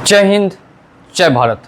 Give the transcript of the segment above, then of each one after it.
जय हिंद, जय भारत।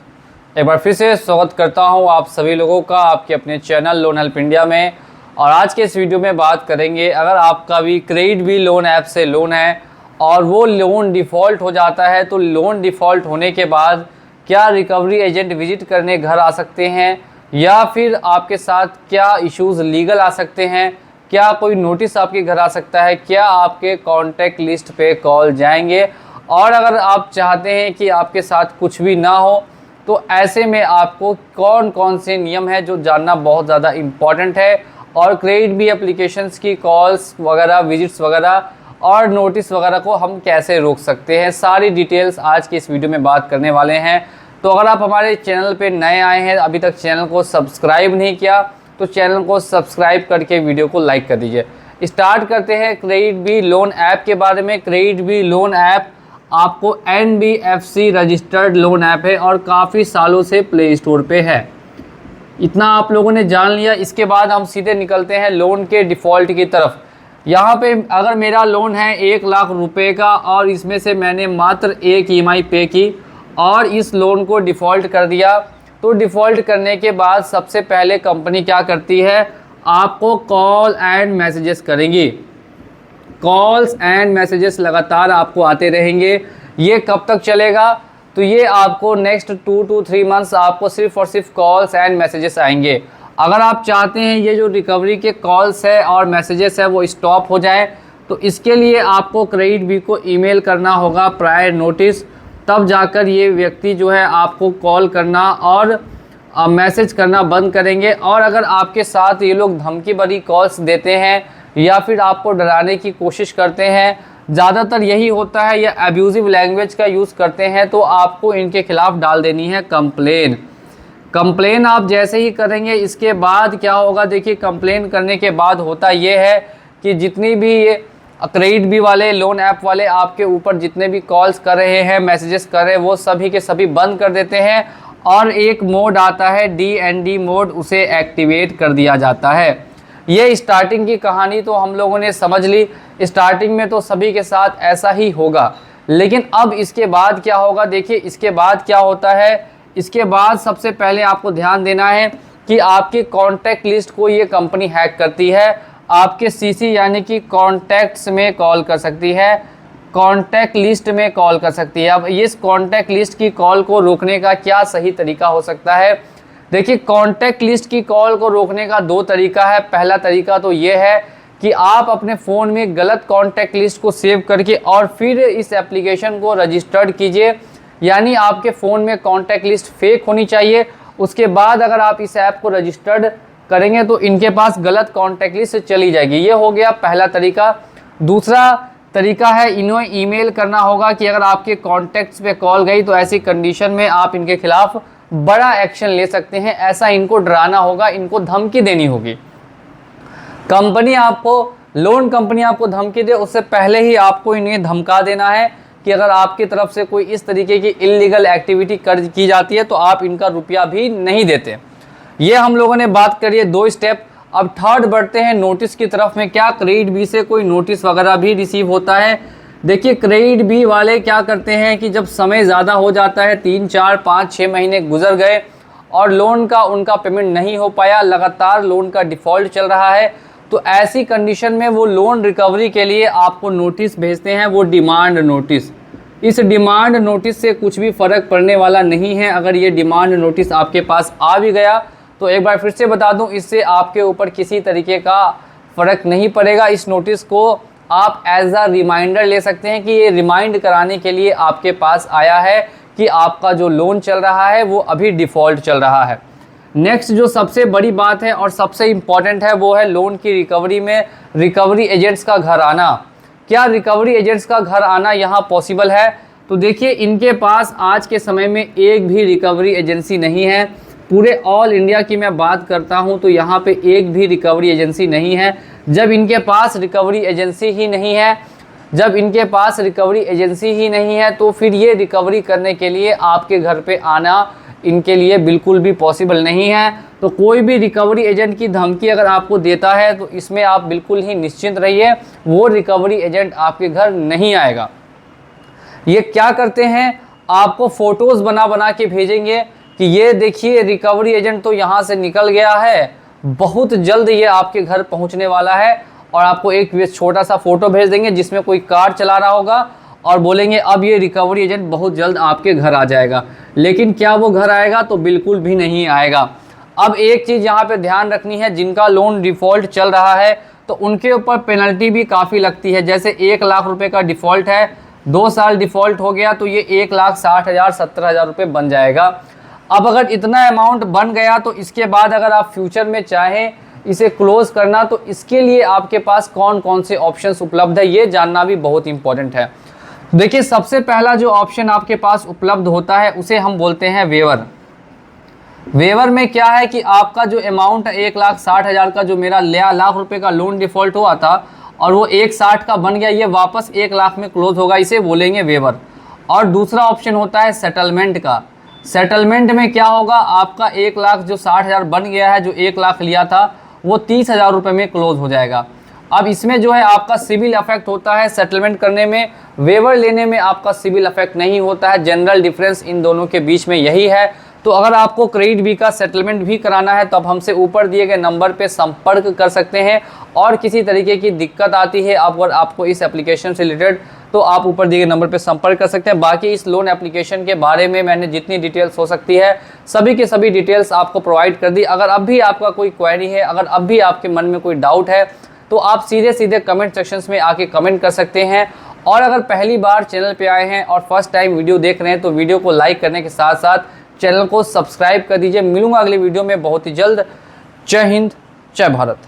एक बार फिर से स्वागत करता हूं आप सभी लोगों का आपके अपने चैनल लोन हेल्प इंडिया में। और आज के इस वीडियो में बात करेंगे, अगर आपका भी क्रेडिट बी लोन ऐप से लोन है और वो लोन डिफ़ॉल्ट हो जाता है तो लोन डिफ़ॉल्ट होने के बाद क्या रिकवरी एजेंट विजिट करने घर आ सकते हैं या फिर आपके साथ क्या इश्यूज़ लीगल आ सकते हैं, क्या कोई नोटिस आपके घर आ सकता है, क्या आपके कॉन्टैक्ट लिस्ट पे कॉल जाएंगे। और अगर आप चाहते हैं कि आपके साथ कुछ भी ना हो तो ऐसे में आपको कौन कौन से नियम है जो जानना बहुत ज़्यादा इम्पॉर्टेंट है। और क्रेडिट बी एप्लीकेशंस की कॉल्स वगैरह, विजिट्स वगैरह और नोटिस वगैरह को हम कैसे रोक सकते हैं, सारी डिटेल्स आज की इस वीडियो में बात करने वाले हैं। तो अगर आप हमारे चैनल पे नए आए हैं, अभी तक चैनल को सब्सक्राइब नहीं किया तो चैनल को सब्सक्राइब करके वीडियो को लाइक कर दीजिए। स्टार्ट करते हैं क्रेडिट बी लोन ऐप के बारे में। क्रेडिट बी लोन ऐप आपको NBFC रजिस्टर्ड लोन ऐप है और काफ़ी सालों से प्ले स्टोर पे है। इतना आप लोगों ने जान लिया। इसके बाद हम सीधे निकलते हैं लोन के डिफ़ॉल्ट की तरफ। यहाँ पे अगर मेरा लोन है 1 लाख रुपए का और इसमें से मैंने मात्र एक EMI पे की और इस लोन को डिफ़ॉल्ट कर दिया, तो डिफ़ॉल्ट करने के बाद सबसे पहले कंपनी क्या करती है, आपको कॉल एंड मैसेजेस करेंगी। कॉल्स एंड मैसेजेस लगातार आपको आते रहेंगे। ये कब तक चलेगा, तो ये आपको नेक्स्ट 2 to 3 मंथ्स आपको सिर्फ और सिर्फ कॉल्स एंड मैसेजेस आएंगे। अगर आप चाहते हैं ये जो रिकवरी के कॉल्स है और मैसेजेस है वो स्टॉप हो जाए तो इसके लिए आपको क्रेडिट बी को ईमेल करना होगा प्रायर नोटिस, तब जाकर ये व्यक्ति जो है आपको कॉल करना और मैसेज करना बंद करेंगे। और अगर आपके साथ ये लोग धमकी भरी कॉल्स देते हैं या फिर आपको डराने की कोशिश करते हैं, ज़्यादातर यही होता है, या अब्यूज़िव लैंग्वेज का यूज़ करते हैं, तो आपको इनके खिलाफ़ डाल देनी है कंप्लेन आप जैसे ही करेंगे इसके बाद क्या होगा, देखिए कंप्लेन करने के बाद होता ये है कि जितनी भी ये क्रेडिट बी वाले लोन ऐप वाले आपके ऊपर जितने भी कॉल्स कर रहे हैं, मैसेजेस कर रहे हैं, वो सभी के सभी बंद कर देते हैं और एक मोड आता है DND मोड, उसे एक्टिवेट कर दिया जाता है। ये स्टार्टिंग की कहानी तो हम लोगों ने समझ ली। स्टार्टिंग में तो सभी के साथ ऐसा ही होगा, लेकिन अब इसके बाद क्या होगा, देखिए इसके बाद क्या होता है। इसके बाद सबसे पहले आपको ध्यान देना है कि आपकी कॉन्टैक्ट लिस्ट को ये कंपनी हैक करती है। आपके CC यानी कि कॉन्टैक्ट्स में कॉल कर सकती है, कॉन्टैक्ट लिस्ट में कॉल कर सकती है। अब इस कॉन्टैक्ट लिस्ट की कॉल को रोकने का क्या सही तरीका हो सकता है, देखिए कॉन्टैक्ट लिस्ट की कॉल को रोकने का 2 तरीका है। पहला तरीका तो ये है कि आप अपने फ़ोन में गलत कॉन्टैक्ट लिस्ट को सेव करके और फिर इस एप्लीकेशन को रजिस्टर्ड कीजिए, यानी आपके फ़ोन में कॉन्टैक्ट लिस्ट फेक होनी चाहिए। उसके बाद अगर आप इस ऐप को रजिस्टर्ड करेंगे तो इनके पास गलत कॉन्टैक्ट लिस्ट चली जाएगी। ये हो गया पहला तरीका। दूसरा तरीका है, इन्हें ईमेल करना होगा कि अगर आपके कॉन्टैक्ट्स पे कॉल गई तो ऐसी कंडीशन में आप इनके खिलाफ़ बड़ा एक्शन ले सकते हैं। ऐसा इनको डराना होगा, इनको धमकी देनी होगी। लोन कंपनी आपको धमकी दे उससे पहले ही आपको इन्हें धमका देना है कि अगर आपकी तरफ से कोई इस तरीके की इल्लीगल एक्टिविटी की जाती है तो आप इनका रुपया भी नहीं देते। ये हम लोगों ने बात करी है 2 स्टेप। अब थर्ड बढ़ते हैं नोटिस की तरफ में। क्या क्रेडिट बी से कोई नोटिस वगैरह भी रिसीव होता है? देखिए क्रेडिट बी वाले क्या करते हैं कि जब समय ज़्यादा हो जाता है, 3, 4, 5, 6 महीने गुजर गए और लोन का उनका पेमेंट नहीं हो पाया, लगातार लोन का डिफ़ॉल्ट चल रहा है, तो ऐसी कंडीशन में वो लोन रिकवरी के लिए आपको नोटिस भेजते हैं, वो डिमांड नोटिस। इस डिमांड नोटिस से कुछ भी फ़र्क पड़ने वाला नहीं है। अगर ये डिमांड नोटिस आपके पास आ भी गया तो एक बार फिर से बता दूं, इससे आपके ऊपर किसी तरीके का फ़र्क नहीं पड़ेगा। इस नोटिस को आप एज अ रिमाइंडर ले सकते हैं कि ये रिमाइंड कराने के लिए आपके पास आया है कि आपका जो लोन चल रहा है वो अभी डिफ़ॉल्ट चल रहा है। नेक्स्ट जो सबसे बड़ी बात है और सबसे इम्पॉर्टेंट है वो है लोन की रिकवरी में रिकवरी एजेंट्स का घर आना। क्या रिकवरी एजेंट्स का घर आना यहाँ पॉसिबल है? तो देखिए इनके पास आज के समय में एक भी रिकवरी एजेंसी नहीं है। पूरे ऑल इंडिया की मैं बात करता हूं तो यहाँ पे एक भी रिकवरी एजेंसी नहीं है। जब इनके पास रिकवरी एजेंसी ही नहीं है तो फिर ये रिकवरी करने के लिए आपके घर पे आना इनके लिए बिल्कुल भी पॉसिबल नहीं है। तो कोई भी रिकवरी एजेंट की धमकी अगर आपको देता है तो इसमें आप बिल्कुल ही निश्चिंत रहिए, वो रिकवरी एजेंट आपके घर नहीं आएगा। ये क्या करते हैं, आपको फ़ोटोज़ बना बना के भेजेंगे कि ये देखिए रिकवरी एजेंट तो यहाँ से निकल गया है, बहुत जल्द ये आपके घर पहुँचने वाला है। और आपको एक छोटा सा फ़ोटो भेज देंगे जिसमें कोई कार चला रहा होगा और बोलेंगे अब ये रिकवरी एजेंट बहुत जल्द आपके घर आ जाएगा। लेकिन क्या वो घर आएगा? तो बिल्कुल भी नहीं आएगा। अब एक चीज़ यहाँ पे ध्यान रखनी है, जिनका लोन डिफ़ॉल्ट चल रहा है तो उनके ऊपर पेनल्टी भी काफ़ी लगती है। जैसे 1 लाख रुपए का डिफ़ॉल्ट है, 2 साल डिफ़ॉल्ट हो गया तो ये 1,60,000 17,000 रुपये बन जाएगा। अब अगर इतना अमाउंट बन गया तो इसके बाद अगर आप फ्यूचर में चाहें इसे क्लोज़ करना तो इसके लिए आपके पास कौन कौन से ऑप्शंस उपलब्ध है, ये जानना भी बहुत इंपॉर्टेंट है। देखिए, सबसे पहला जो ऑप्शन आपके पास उपलब्ध होता है उसे हम बोलते हैं वेवर। वेवर में क्या है कि आपका जो अमाउंट है 1,60,000 का, जो मेरा लाख रुपए का लोन डिफ़ॉल्ट हुआ था और वो 1,60 का बन गया, ये वापस 1 लाख में क्लोज होगा, इसे बोलेंगे वेवर। और दूसरा ऑप्शन होता है सेटलमेंट का। सेटलमेंट में क्या होगा, आपका 1 लाख जो 60,000 बन गया है, जो 1 लाख लिया था, वो 30,000 रुपये में क्लोज हो जाएगा। अब इसमें जो है आपका सिविल अफेक्ट होता है सेटलमेंट करने में, वेवर लेने में आपका सिविल अफेक्ट नहीं होता है। जनरल डिफरेंस इन दोनों के बीच में यही है। तो अगर आपको क्रेडिट बी का सेटलमेंट भी कराना है तो आप हमसे ऊपर दिए गए नंबर पे संपर्क कर सकते हैं। और किसी तरीके की दिक्कत आती है अगर आपको इस एप्लीकेशन से रिलेटेड, तो आप ऊपर दिए गए नंबर पे संपर्क कर सकते हैं। बाकी इस लोन एप्लीकेशन के बारे में मैंने जितनी डिटेल्स हो सकती है सभी के सभी डिटेल्स आपको प्रोवाइड कर दी। अगर अब भी आपका कोई क्वेरी है, अगर अब भी आपके मन में कोई डाउट है, तो आप सीधे सीधे कमेंट सेक्शंस में आके कमेंट कर सकते हैं। और अगर पहली बार चैनल पे आए हैं और फर्स्ट टाइम वीडियो देख रहे हैं तो वीडियो को लाइक करने के साथ साथ चैनल को सब्सक्राइब कर दीजिए। मिलूंगा अगली वीडियो में बहुत ही जल्द। जय हिंद, जय भारत।